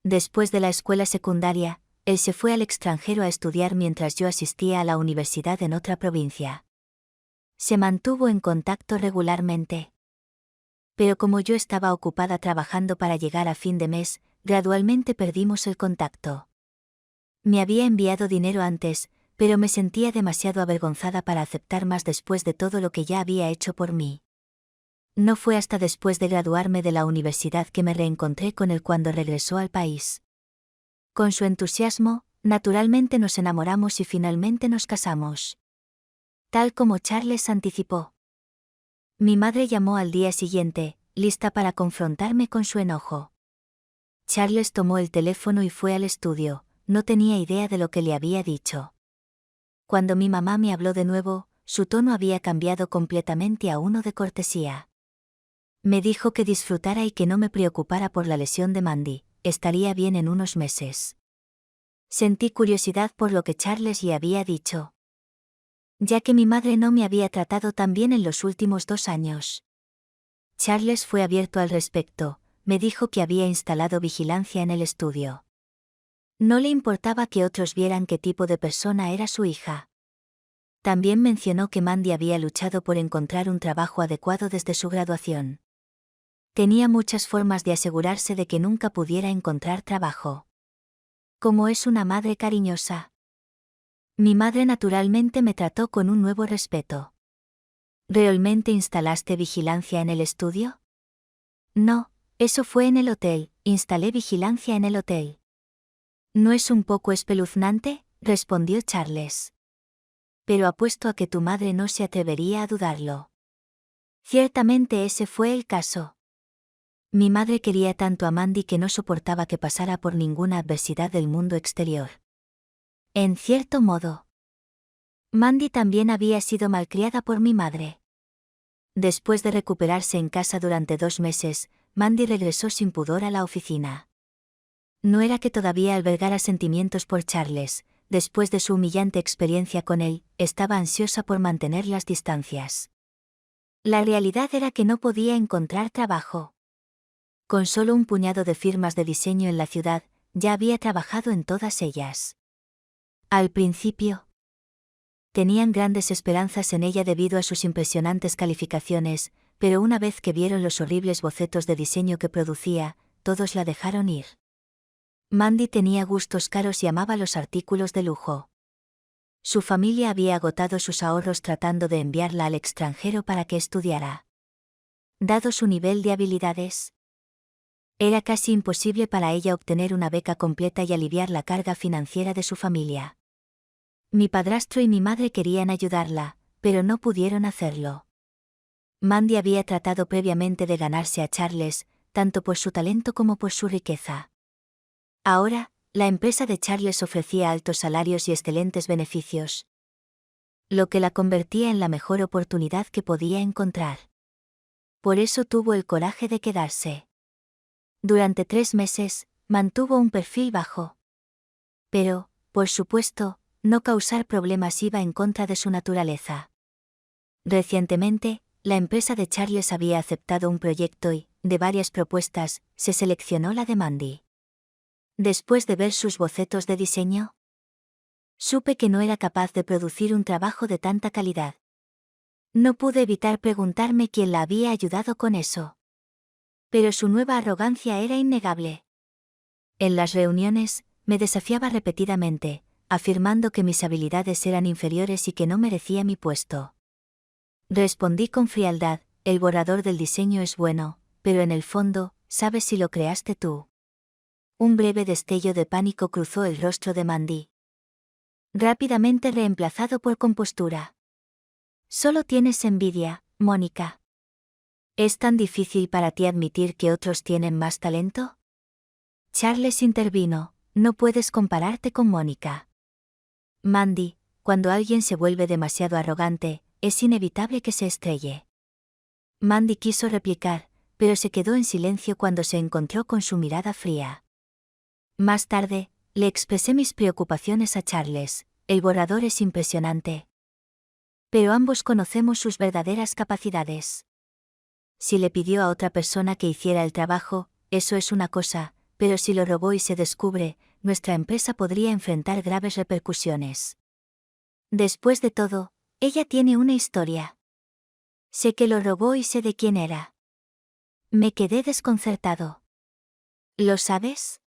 Después de la escuela secundaria, él se fue al extranjero a estudiar mientras yo asistía a la universidad en otra provincia. Se mantuvo en contacto regularmente. Pero como yo estaba ocupada trabajando para llegar a fin de mes, gradualmente perdimos el contacto. Me había enviado dinero antes, pero me sentía demasiado avergonzada para aceptar más después de todo lo que ya había hecho por mí. No fue hasta después de graduarme de la universidad que me reencontré con él cuando regresó al país. Con su entusiasmo, naturalmente nos enamoramos y finalmente nos casamos. Tal como Charles anticipó. Mi madre llamó al día siguiente, lista para confrontarme con su enojo. Charles tomó el teléfono y fue al estudio, no tenía idea de lo que le había dicho. Cuando mi mamá me habló de nuevo, su tono había cambiado completamente a uno de cortesía. Me dijo que disfrutara y que no me preocupara por la lesión de Mandy, estaría bien en unos meses. Sentí curiosidad por lo que Charles le había dicho, ya que mi madre no me había tratado tan bien en los últimos 2 años. Charles fue abierto al respecto, me dijo que había instalado vigilancia en el estudio. No le importaba que otros vieran qué tipo de persona era su hija. También mencionó que Mandy había luchado por encontrar un trabajo adecuado desde su graduación. Tenía muchas formas de asegurarse de que nunca pudiera encontrar trabajo. Como es una madre cariñosa. Mi madre naturalmente me trató con un nuevo respeto. ¿Realmente instalaste vigilancia en el estudio? No, eso fue en el hotel, instalé vigilancia en el hotel. ¿No es un poco espeluznante?, respondió Charles. Pero apuesto a que tu madre no se atrevería a dudarlo. Ciertamente ese fue el caso. Mi madre quería tanto a Mandy que no soportaba que pasara por ninguna adversidad del mundo exterior. En cierto modo, Mandy también había sido malcriada por mi madre. Después de recuperarse en casa durante 2 meses, Mandy regresó sin pudor a la oficina. No era que todavía albergara sentimientos por Charles, después de su humillante experiencia con él, estaba ansiosa por mantener las distancias. La realidad era que no podía encontrar trabajo. Con solo un puñado de firmas de diseño en la ciudad, ya había trabajado en todas ellas. Al principio, tenían grandes esperanzas en ella debido a sus impresionantes calificaciones, pero una vez que vieron los horribles bocetos de diseño que producía, todos la dejaron ir. Mandy tenía gustos caros y amaba los artículos de lujo. Su familia había agotado sus ahorros tratando de enviarla al extranjero para que estudiara. Dado su nivel de habilidades, era casi imposible para ella obtener una beca completa y aliviar la carga financiera de su familia. Mi padrastro y mi madre querían ayudarla, pero no pudieron hacerlo. Mandy había tratado previamente de ganarse a Charles, tanto por su talento como por su riqueza. Ahora, la empresa de Charles ofrecía altos salarios y excelentes beneficios, lo que la convertía en la mejor oportunidad que podía encontrar. Por eso tuvo el coraje de quedarse. Durante 3 meses, mantuvo un perfil bajo. Pero, por supuesto, no causar problemas iba en contra de su naturaleza. Recientemente, la empresa de Charles había aceptado un proyecto y, de varias propuestas, se seleccionó la de Mandy. Después de ver sus bocetos de diseño, supe que no era capaz de producir un trabajo de tanta calidad. No pude evitar preguntarme quién la había ayudado con eso. Pero su nueva arrogancia era innegable. En las reuniones, me desafiaba repetidamente, afirmando que mis habilidades eran inferiores y que no merecía mi puesto. Respondí con frialdad, el borrador del diseño es bueno, pero en el fondo, ¿sabes si lo creaste tú? Un breve destello de pánico cruzó el rostro de Mandy. Rápidamente reemplazado por compostura. Solo tienes envidia, Mónica. ¿Es tan difícil para ti admitir que otros tienen más talento? Charles intervino, no puedes compararte con Mónica. Mandy, cuando alguien se vuelve demasiado arrogante, es inevitable que se estrelle. Mandy quiso replicar, pero se quedó en silencio cuando se encontró con su mirada fría. Más tarde, le expresé mis preocupaciones a Charles, el borrador es impresionante. Pero ambos conocemos sus verdaderas capacidades. Si le pidió a otra persona que hiciera el trabajo, eso es una cosa, pero si lo robó y se descubre, nuestra empresa podría enfrentar graves repercusiones. Después de todo, ella tiene una historia. Sé que lo robó y sé de quién era. Me quedé desconcertado. ¿Lo sabes?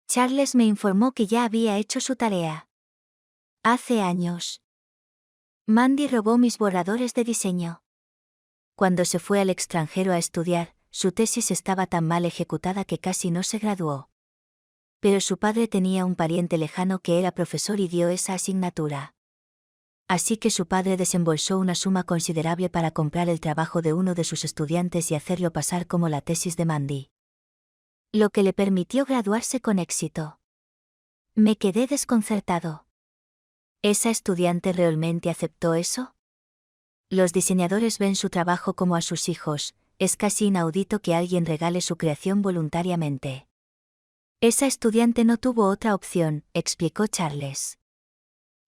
Charles me informó que ya había hecho su tarea. Hace años. Mandy robó mis borradores de diseño. Cuando se fue al extranjero a estudiar, su tesis estaba tan mal ejecutada que casi no se graduó. Pero su padre tenía un pariente lejano que era profesor y dio esa asignatura. Así que su padre desembolsó una suma considerable para comprar el trabajo de uno de sus estudiantes y hacerlo pasar como la tesis de Mandy. Lo que le permitió graduarse con éxito. Me quedé desconcertado. ¿Esa estudiante realmente aceptó eso? Los diseñadores ven su trabajo como a sus hijos, es casi inaudito que alguien regale su creación voluntariamente. Esa estudiante no tuvo otra opción, explicó Charles.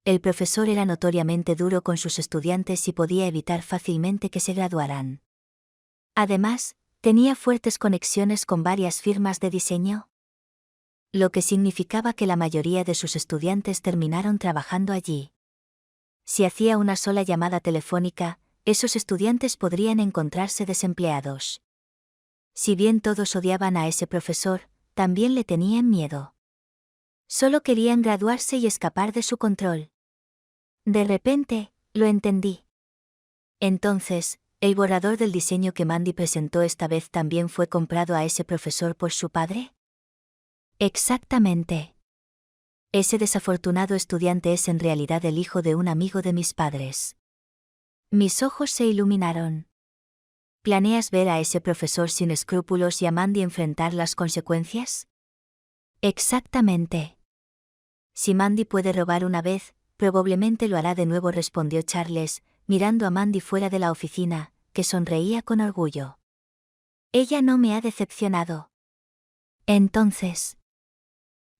El profesor era notoriamente duro con sus estudiantes y podía evitar fácilmente que se graduaran. Además, tenía fuertes conexiones con varias firmas de diseño, lo que significaba que la mayoría de sus estudiantes terminaron trabajando allí. Si hacía una sola llamada telefónica, esos estudiantes podrían encontrarse desempleados. Si bien todos odiaban a ese profesor, también le tenían miedo. Solo querían graduarse y escapar de su control. De repente, lo entendí. Entonces, ¿el borrador del diseño que Mandy presentó esta vez también fue comprado a ese profesor por su padre? Exactamente. Ese desafortunado estudiante es en realidad el hijo de un amigo de mis padres. Mis ojos se iluminaron. ¿Planeas ver a ese profesor sin escrúpulos y a Mandy enfrentar las consecuencias? Exactamente. Si Mandy puede robar una vez, probablemente lo hará de nuevo, respondió Charles, mirando a Mandy fuera de la oficina, que sonreía con orgullo. Ella no me ha decepcionado. Entonces,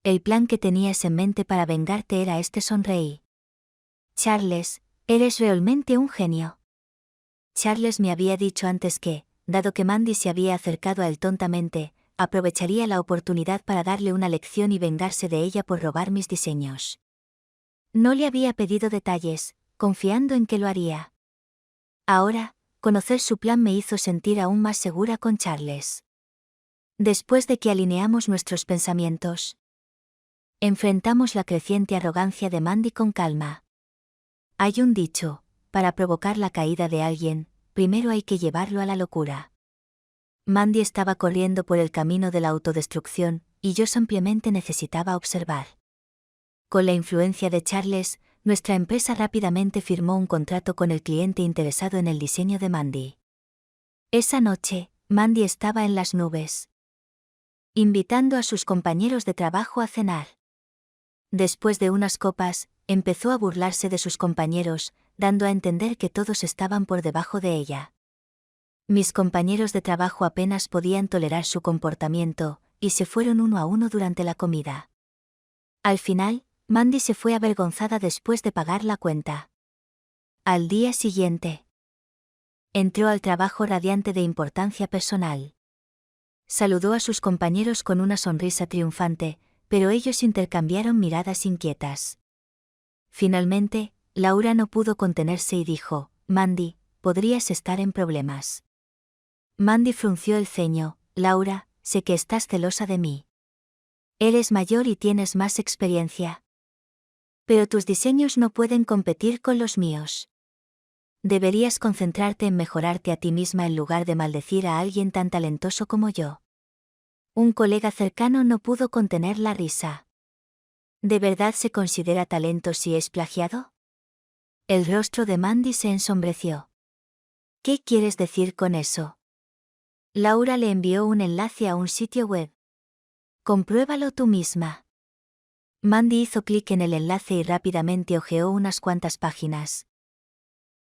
el plan que tenías en mente para vengarte era este, sonreí. Charles, eres realmente un genio. Charles me había dicho antes que, dado que Mandy se había acercado a él tontamente, aprovecharía la oportunidad para darle una lección y vengarse de ella por robar mis diseños. No le había pedido detalles, confiando en que lo haría. Ahora, conocer su plan me hizo sentir aún más segura con Charles. Después de que alineamos nuestros pensamientos, enfrentamos la creciente arrogancia de Mandy con calma. Hay un dicho: para provocar la caída de alguien, primero hay que llevarlo a la locura. Mandy estaba corriendo por el camino de la autodestrucción, y yo simplemente necesitaba observar. Con la influencia de Charles, nuestra empresa rápidamente firmó un contrato con el cliente interesado en el diseño de Mandy. Esa noche, Mandy estaba en las nubes, invitando a sus compañeros de trabajo a cenar. Después de unas copas, empezó a burlarse de sus compañeros, dando a entender que todos estaban por debajo de ella. Mis compañeros de trabajo apenas podían tolerar su comportamiento, y se fueron uno a uno durante la comida. Al final, Mandy se fue avergonzada después de pagar la cuenta. Al día siguiente, entró al trabajo radiante de importancia personal. Saludó a sus compañeros con una sonrisa triunfante, pero ellos intercambiaron miradas inquietas. Finalmente, Laura no pudo contenerse y dijo: Mandy, podrías estar en problemas. Mandy frunció el ceño: Laura, sé que estás celosa de mí. Eres mayor y tienes más experiencia. Pero tus diseños no pueden competir con los míos. Deberías concentrarte en mejorarte a ti misma en lugar de maldecir a alguien tan talentoso como yo. Un colega cercano no pudo contener la risa. ¿De verdad se considera talento si es plagiado? El rostro de Mandy se ensombreció. ¿Qué quieres decir con eso? Laura le envió un enlace a un sitio web. Compruébalo tú misma. Mandy hizo clic en el enlace y rápidamente hojeó unas cuantas páginas.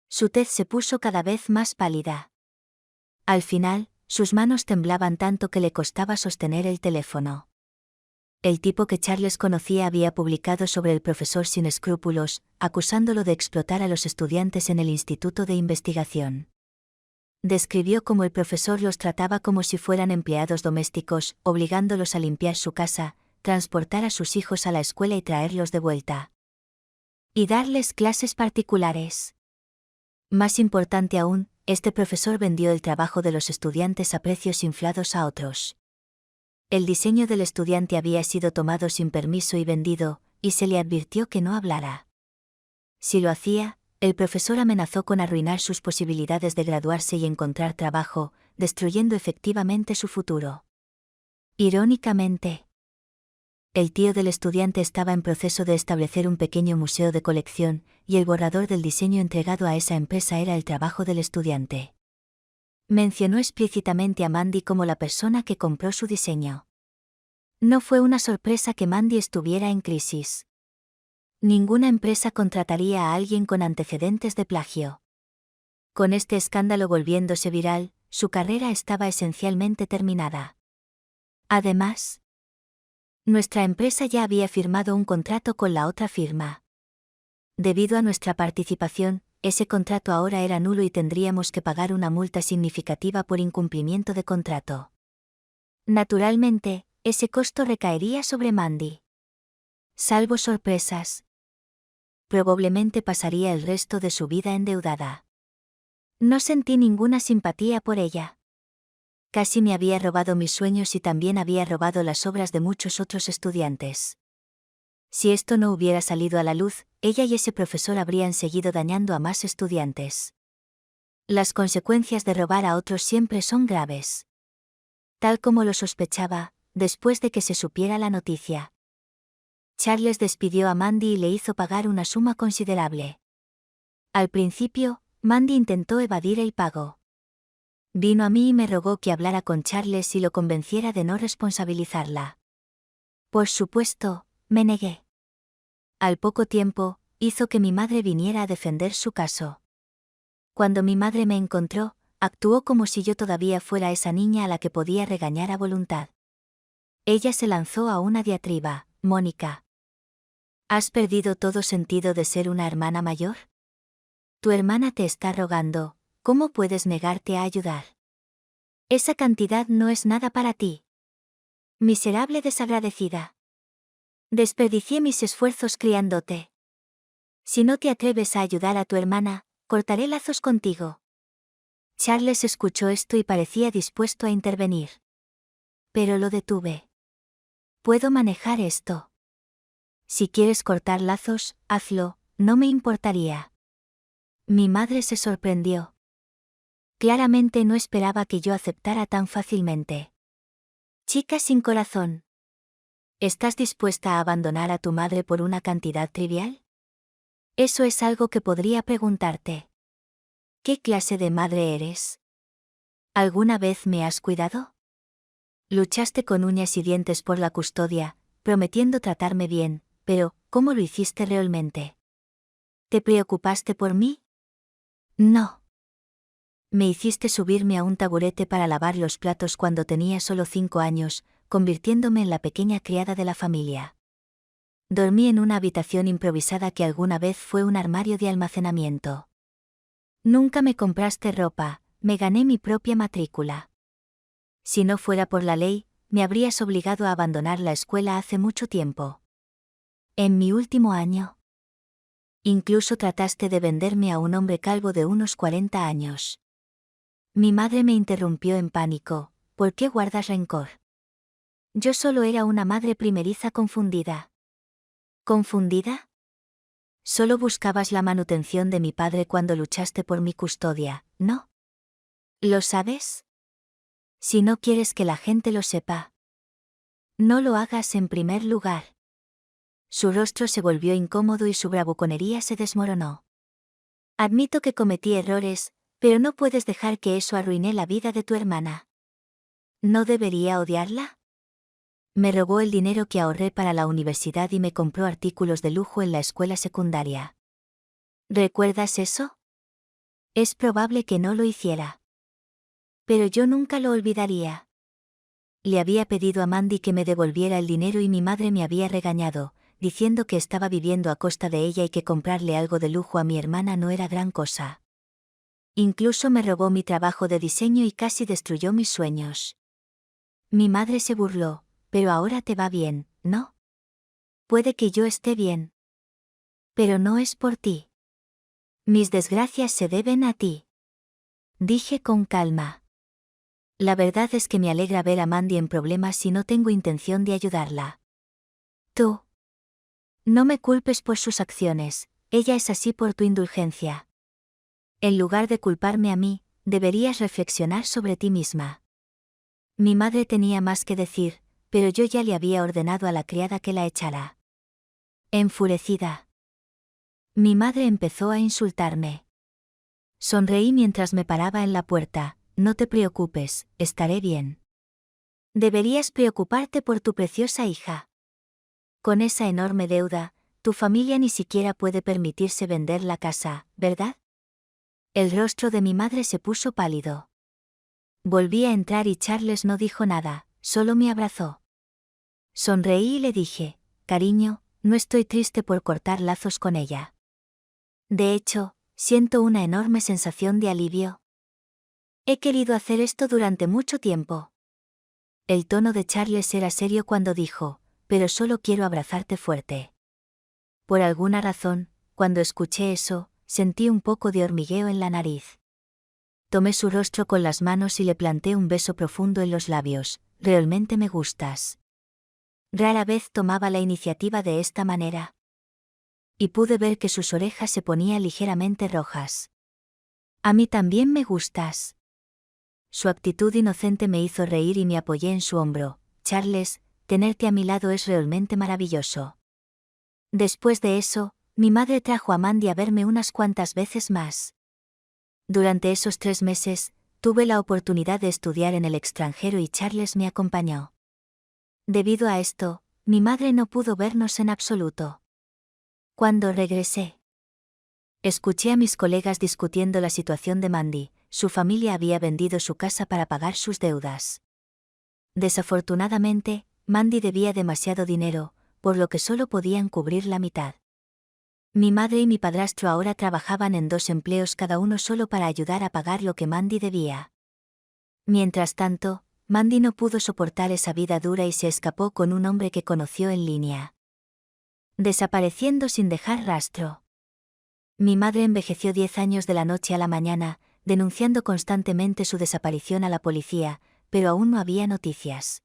Su tez se puso cada vez más pálida. Al final, sus manos temblaban tanto que le costaba sostener el teléfono. El tipo que Charles conocía había publicado sobre el profesor sin escrúpulos, acusándolo de explotar a los estudiantes en el instituto de investigación. Describió cómo el profesor los trataba como si fueran empleados domésticos, obligándolos a limpiar su casa, transportar a sus hijos a la escuela y traerlos de vuelta. Y darles clases particulares. Más importante aún, este profesor vendió el trabajo de los estudiantes a precios inflados a otros. El diseño del estudiante había sido tomado sin permiso y vendido, y se le advirtió que no hablara. Si lo hacía, el profesor amenazó con arruinar sus posibilidades de graduarse y encontrar trabajo, destruyendo efectivamente su futuro. Irónicamente, el tío del estudiante estaba en proceso de establecer un pequeño museo de colección, y el borrador del diseño entregado a esa empresa era el trabajo del estudiante. Mencionó explícitamente a Mandy como la persona que compró su diseño. No fue una sorpresa que Mandy estuviera en crisis. Ninguna empresa contrataría a alguien con antecedentes de plagio. Con este escándalo volviéndose viral, su carrera estaba esencialmente terminada. Además, Nuestra empresa ya había firmado un contrato con la otra firma. Debido a nuestra participación, ese contrato ahora era nulo y tendríamos que pagar una multa significativa por incumplimiento de contrato. Naturalmente, ese costo recaería sobre Mandy. Salvo sorpresas. Probablemente pasaría el resto de su vida endeudada. No sentí ninguna simpatía por ella. Casi me había robado mis sueños y también había robado las obras de muchos otros estudiantes. Si esto no hubiera salido a la luz, ella y ese profesor habrían seguido dañando a más estudiantes. Las consecuencias de robar a otros siempre son graves. Tal como lo sospechaba, después de que se supiera la noticia. Charles despidió a Mandy y le hizo pagar una suma considerable. Al principio, Mandy intentó evadir el pago. Vino a mí y me rogó que hablara con Charles y lo convenciera de no responsabilizarla. Por supuesto, me negué. Al poco tiempo, hizo que mi madre viniera a defender su caso. Cuando mi madre me encontró, actuó como si yo todavía fuera esa niña a la que podía regañar a voluntad. Ella se lanzó a una diatriba. Mónica, ¿has perdido todo sentido de ser una hermana mayor? Tu hermana te está rogando, ¿cómo puedes negarte a ayudar? Esa cantidad no es nada para ti. Miserable desagradecida. Desperdicié mis esfuerzos criándote. Si no te atreves a ayudar a tu hermana, cortaré lazos contigo. Charles escuchó esto y parecía dispuesto a intervenir. Pero lo detuve. Puedo manejar esto. Si quieres cortar lazos, hazlo, no me importaría. Mi madre se sorprendió. Claramente no esperaba que yo aceptara tan fácilmente. Chica sin corazón. ¿Estás dispuesta a abandonar a tu madre por una cantidad trivial? Eso es algo que podría preguntarte. ¿Qué clase de madre eres? ¿Alguna vez me has cuidado? Luchaste con uñas y dientes por la custodia, prometiendo tratarme bien, pero, ¿cómo lo hiciste realmente? ¿Te preocupaste por mí? No. Me hiciste subirme a un taburete para lavar los platos cuando tenía solo 5 años, convirtiéndome en la pequeña criada de la familia. Dormí en una habitación improvisada que alguna vez fue un armario de almacenamiento. Nunca me compraste ropa, me gané mi propia matrícula. Si no fuera por la ley, me habrías obligado a abandonar la escuela hace mucho tiempo. En mi último año. Incluso trataste de venderme a un hombre calvo de unos 40 años. Mi madre me interrumpió en pánico. ¿Por qué guardas rencor? Yo solo era una madre primeriza confundida. ¿Confundida? Solo buscabas la manutención de mi padre cuando luchaste por mi custodia, ¿no? ¿Lo sabes? Si no quieres que la gente lo sepa, no lo hagas en primer lugar. Su rostro se volvió incómodo y su bravuconería se desmoronó. Admito que cometí errores, pero no puedes dejar que eso arruine la vida de tu hermana. ¿No debería odiarla? Me robó el dinero que ahorré para la universidad y me compró artículos de lujo en la escuela secundaria. ¿Recuerdas eso? Es probable que no lo hiciera. Pero yo nunca lo olvidaría. Le había pedido a Mandy que me devolviera el dinero y mi madre me había regañado, diciendo que estaba viviendo a costa de ella y que comprarle algo de lujo a mi hermana no era gran cosa. Incluso me robó mi trabajo de diseño y casi destruyó mis sueños. Mi madre se burló, pero ahora te va bien, ¿no? Puede que yo esté bien. Pero no es por ti. Mis desgracias se deben a ti. Dije con calma. La verdad es que me alegra ver a Mandy en problemas y no tengo intención de ayudarla. Tú. No me culpes por sus acciones, ella es así por tu indulgencia. En lugar de culparme a mí, deberías reflexionar sobre ti misma. Mi madre tenía más que decir, pero yo ya le había ordenado a la criada que la echara. Enfurecida. Mi madre empezó a insultarme. Sonreí mientras me paraba en la puerta. No te preocupes, estaré bien. Deberías preocuparte por tu preciosa hija. Con esa enorme deuda, tu familia ni siquiera puede permitirse vender la casa, ¿verdad? El rostro de mi madre se puso pálido. Volví a entrar y Charles no dijo nada, solo me abrazó. Sonreí y le dije, cariño, no estoy triste por cortar lazos con ella. De hecho, siento una enorme sensación de alivio. He querido hacer esto durante mucho tiempo. El tono de Charles era serio cuando dijo, pero solo quiero abrazarte fuerte. Por alguna razón, cuando escuché eso, sentí un poco de hormigueo en la nariz. Tomé su rostro con las manos y le planté un beso profundo en los labios. Realmente me gustas. Rara vez tomaba la iniciativa de esta manera. Y pude ver que sus orejas se ponían ligeramente rojas. A mí también me gustas. Su actitud inocente me hizo reír y me apoyé en su hombro. Charles, tenerte a mi lado es realmente maravilloso. Después de eso, mi madre trajo a Mandy a verme unas cuantas veces más. Durante esos 3 meses, tuve la oportunidad de estudiar en el extranjero y Charles me acompañó. Debido a esto, mi madre no pudo vernos en absoluto. Cuando regresé, escuché a mis colegas discutiendo la situación de Mandy. Su familia había vendido su casa para pagar sus deudas. Desafortunadamente, Mandy debía demasiado dinero, por lo que solo podían cubrir la mitad. Mi madre y mi padrastro ahora trabajaban en 2 empleos cada uno solo para ayudar a pagar lo que Mandy debía. Mientras tanto, Mandy no pudo soportar esa vida dura y se escapó con un hombre que conoció en línea. Desapareciendo sin dejar rastro. Mi madre envejeció 10 años de la noche a la mañana, denunciando constantemente su desaparición a la policía, pero aún no había noticias.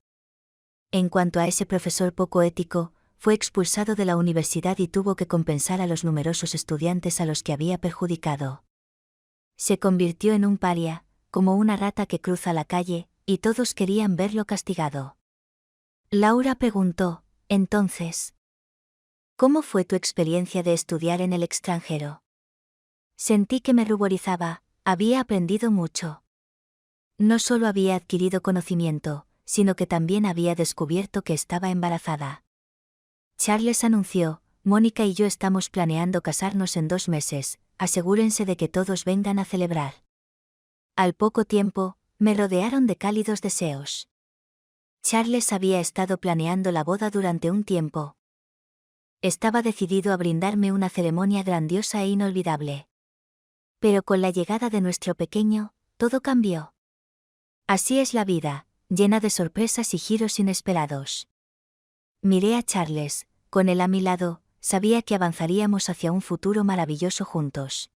En cuanto a ese profesor poco ético, fue expulsado de la universidad y tuvo que compensar a los numerosos estudiantes a los que había perjudicado. Se convirtió en un paria, como una rata que cruza la calle, y todos querían verlo castigado. Laura preguntó, entonces, ¿cómo fue tu experiencia de estudiar en el extranjero? Sentí que me ruborizaba, había aprendido mucho. No solo había adquirido conocimiento, sino que también había descubierto que estaba embarazada. Charles anunció, Mónica y yo estamos planeando casarnos en 2 meses, asegúrense de que todos vengan a celebrar. Al poco tiempo, me rodearon de cálidos deseos. Charles había estado planeando la boda durante un tiempo. Estaba decidido a brindarme una ceremonia grandiosa e inolvidable. Pero con la llegada de nuestro pequeño, todo cambió. Así es la vida, llena de sorpresas y giros inesperados. Miré a Charles, con él a mi lado, sabía que avanzaríamos hacia un futuro maravilloso juntos.